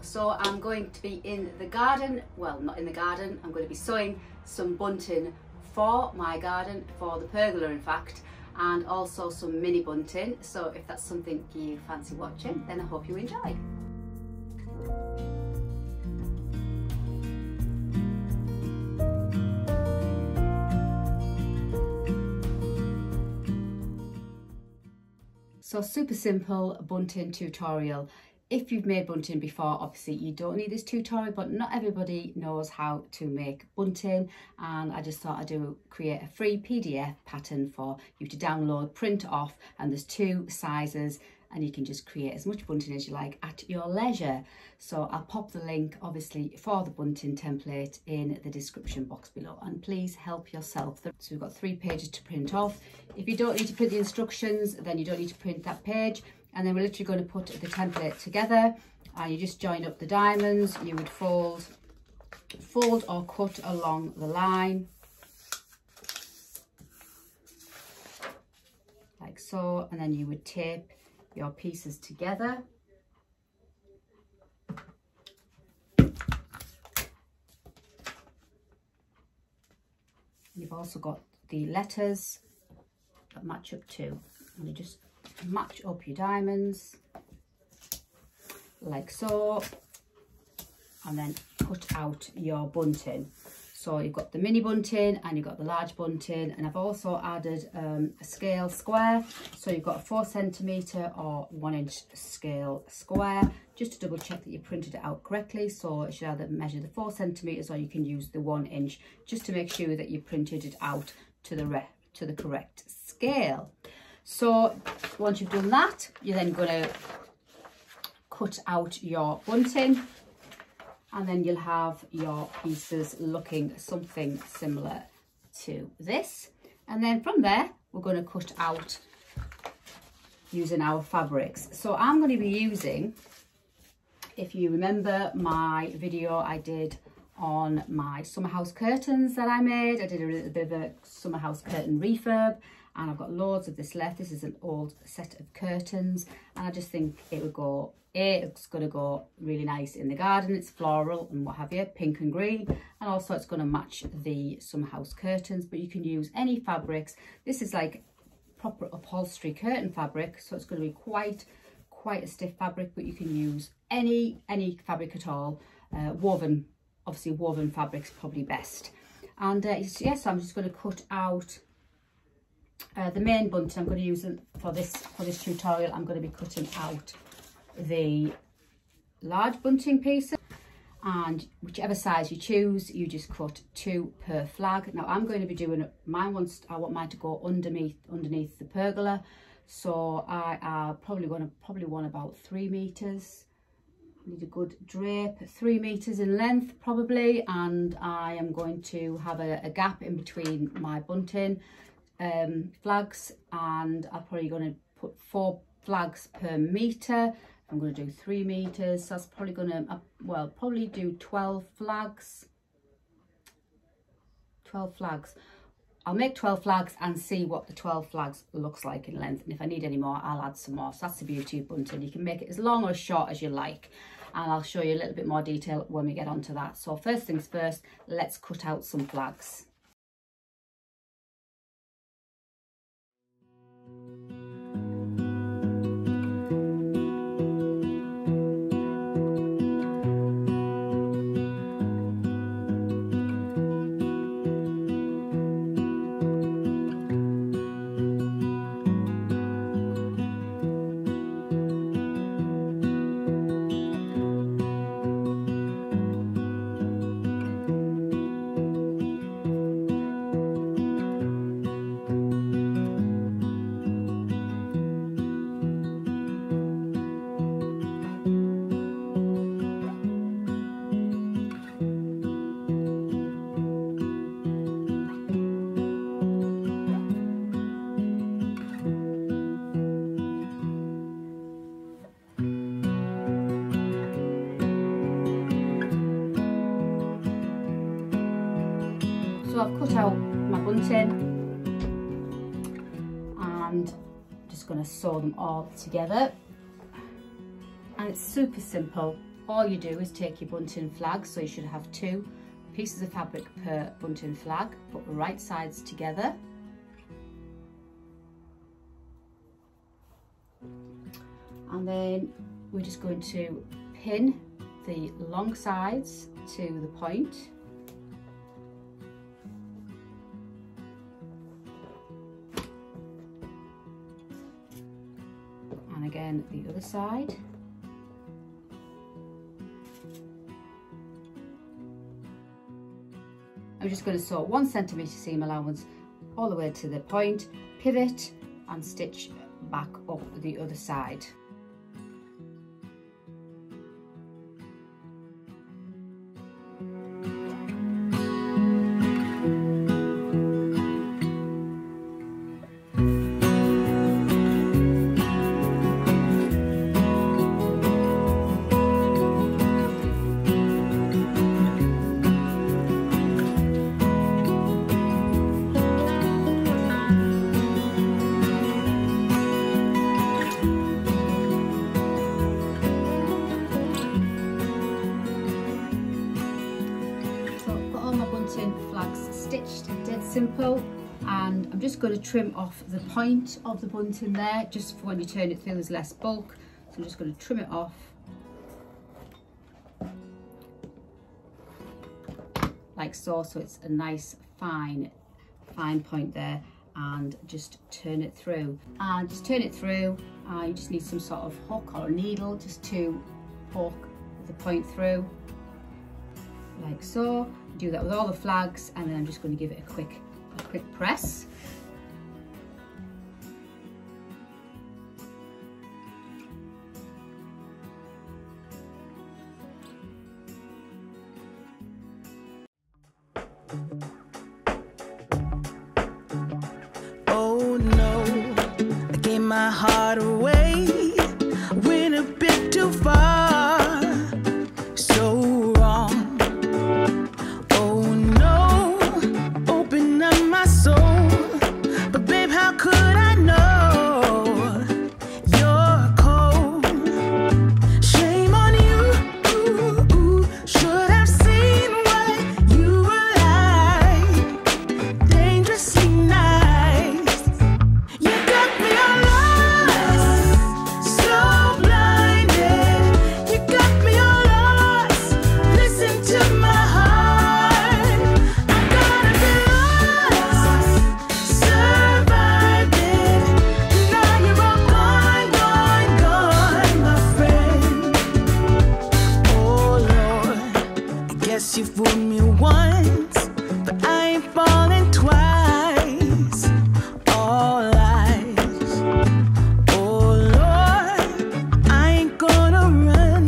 So I'm going to be in the garden, well, not in the garden, I'm going to be sewing some bunting for my garden, for the pergola in fact, and also some mini bunting. So if that's something you fancy watching, then I hope you enjoy. So super simple bunting tutorial. If you've made bunting before, obviously you don't need this tutorial, but not everybody knows how to make bunting, and I just thought I'd create a free PDF pattern for you to download, print off, and there's 2 sizes, and you can just create as much bunting as you like at your leisure. So I'll pop the link obviously for the bunting template in the description box below, and please help yourself. So we've got 3 pages to print off. If you don't need to print the instructions, then you don't need to print that page. And then we're literally going to put the template together, and you just join up the diamonds. You would fold or cut along the line like so, and then you would tape your pieces together. You've also got the letters that match up too, and you just match up your diamonds like so, and then cut out your bunting. So you've got the mini bunting and you've got the large bunting, and I've also added a scale square. So you've got a 4 centimetre or 1 inch scale square, just to double check that you printed it out correctly. So it should either measure the 4 centimetres or you can use the 1 inch, just to make sure that you printed it out to the correct scale. So once you've done that, you're then going to cut out your bunting, and then you'll have your pieces looking something similar to this. And then from there, we're going to cut out using our fabrics. So I'm going to be using, if you remember my video I did on my summerhouse curtains that I made, I did a little bit of a summerhouse curtain refurb, and I've got loads of this left. This is an old set of curtains, and I just think it would go, it's going to go really nice in the garden. It's floral and what have you, pink and green, and also it's going to match the summerhouse curtains. But you can use any fabrics. This is like proper upholstery curtain fabric, so it's going to be quite a stiff fabric, but you can use any fabric at all. Woven, obviously woven fabric's probably best. And yes, I'm just going to cut out the main bunting. I'm going to use it for this tutorial. I'm going to be cutting out the large bunting pieces, and whichever size you choose, you just cut 2 per flag. Now I'm going to be doing mine once. I want mine to go underneath the pergola, so I probably want about 3 meters. Need a good drape, 3 meters in length probably, and I am going to have a gap in between my bunting flags, and I'm probably going to put 4 flags per meter. I'm going to do 3 meters, so that's probably going to probably do 12 flags. I'll make 12 flags and see what the 12 flags looks like in length, and if I need any more, I'll add some more. So that's the beauty of bunting. You can make it as long or as short as you like, and I'll show you a little bit more detail when we get onto that. So first things first, let's cut out some flags. So I've cut out my bunting and just going to sew them all together, and it's super simple. all you do is take your bunting flag, so you should have 2 pieces of fabric per bunting flag, put the right sides together, and then we're just going to pin the long sides to the point, and again the other side. I'm just going to sew 1 centimetre seam allowance all the way to the point, pivot and stitch back up the other side. Flags stitched, dead simple, and I'm just going to trim off the point of the bunting there, just for when you turn it through there's less bulk, so I'm just going to trim it off like so, so it's a nice fine point there, and just turn it through. And just turn it through, you just need some sort of hook or a needle just to poke the point through like so. Do that with all the flags, and then I'm just going to give it a quick press. Oh no, I gave my heart away, went a bit too far, so wrong. Oh no, open up my soul, but babe, how could I know you're cold? Shame on you, should have seen what you were like, dangerously nice. You got me all lost, so blinded. You got me all lost, listen to my heart. I gotta be lost, survived it. Now you're all gone, my friend. Oh Lord, I guess you fooled me once, but I ain't falling twice. All lies. Oh Lord, I ain't gonna run.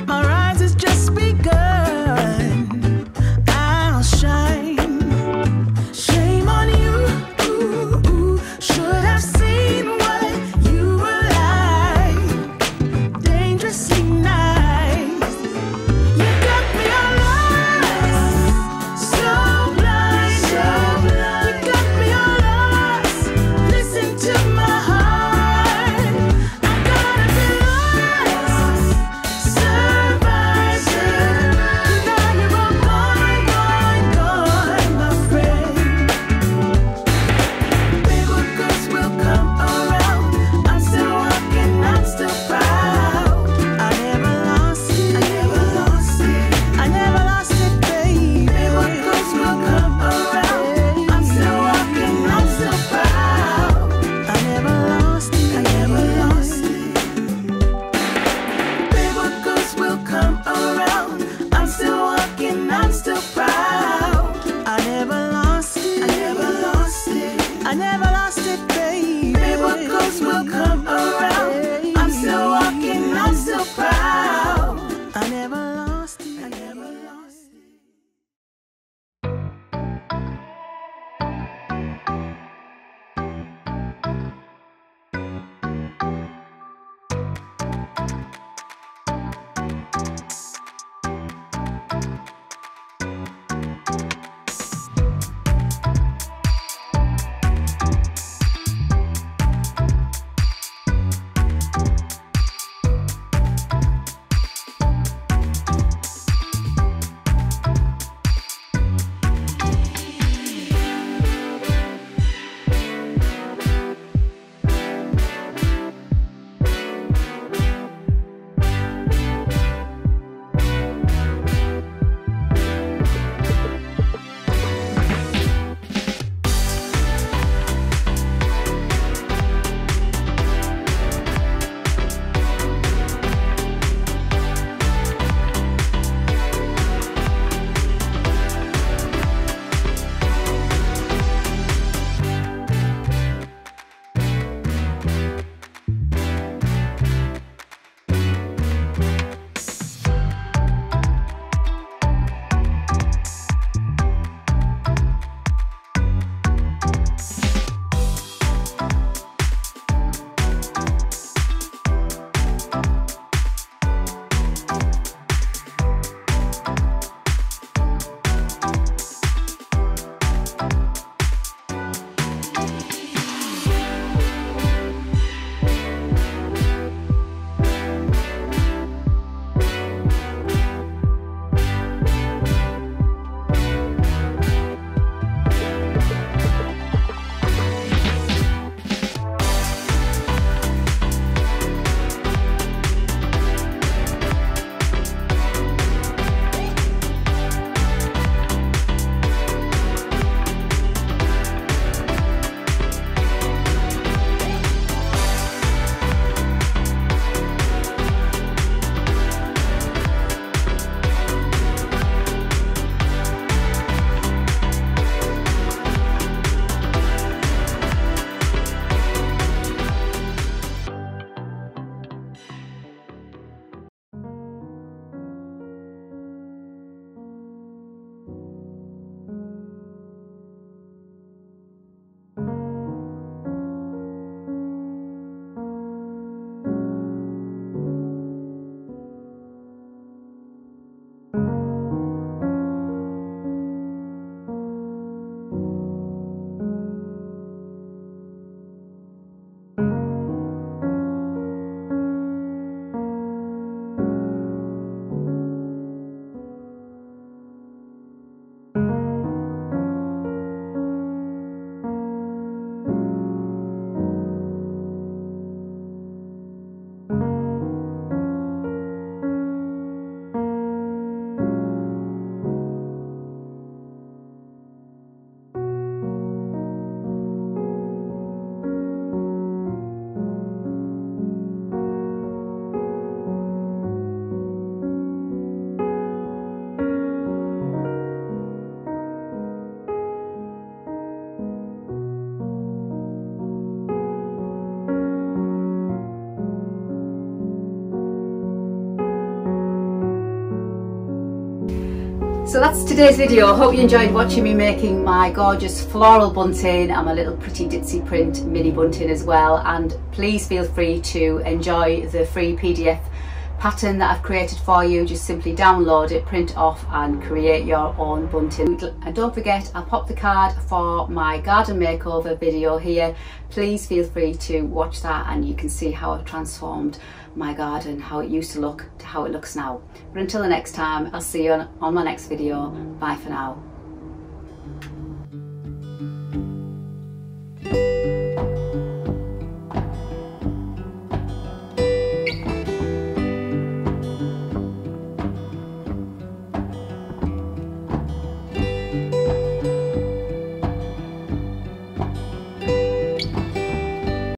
My rise has just begun. I'll shine. Shame on you, should have seen what you were like, dangerously nice. You got me all lost, so blind. You got me all lost, listen to my heart. I gotta be lost, survived it. Now you're all gone, my friend. Babe, what goods will come around? I'm still walking, I'm still proud. I never lost it, I never lost it, I never lost it, babe. Babe, what goods will come around? I'm still walking, I'm still proud. I never lost it, I never lost it. Babe, what goods will come around? I'm still walking, I'm still proud. I never lost it, I never lost it, I never lost it, babe. Babe, what goods will come around? I'm still walking, I'm still proud. I never lost it, I never lost it. So that's today's video. I hope you enjoyed watching me making my gorgeous floral bunting and my little pretty ditzy print mini bunting as well. And please feel free to enjoy the free PDF pattern that I've created for you. Just simply download it, print off and create your own bunting. And don't forget, I'll pop the card for my garden makeover video here. Please feel free to watch that and you can see how I've transformed my garden, how it used to look to how it looks now. But until the next time, I'll see you on my next video. Bye for now.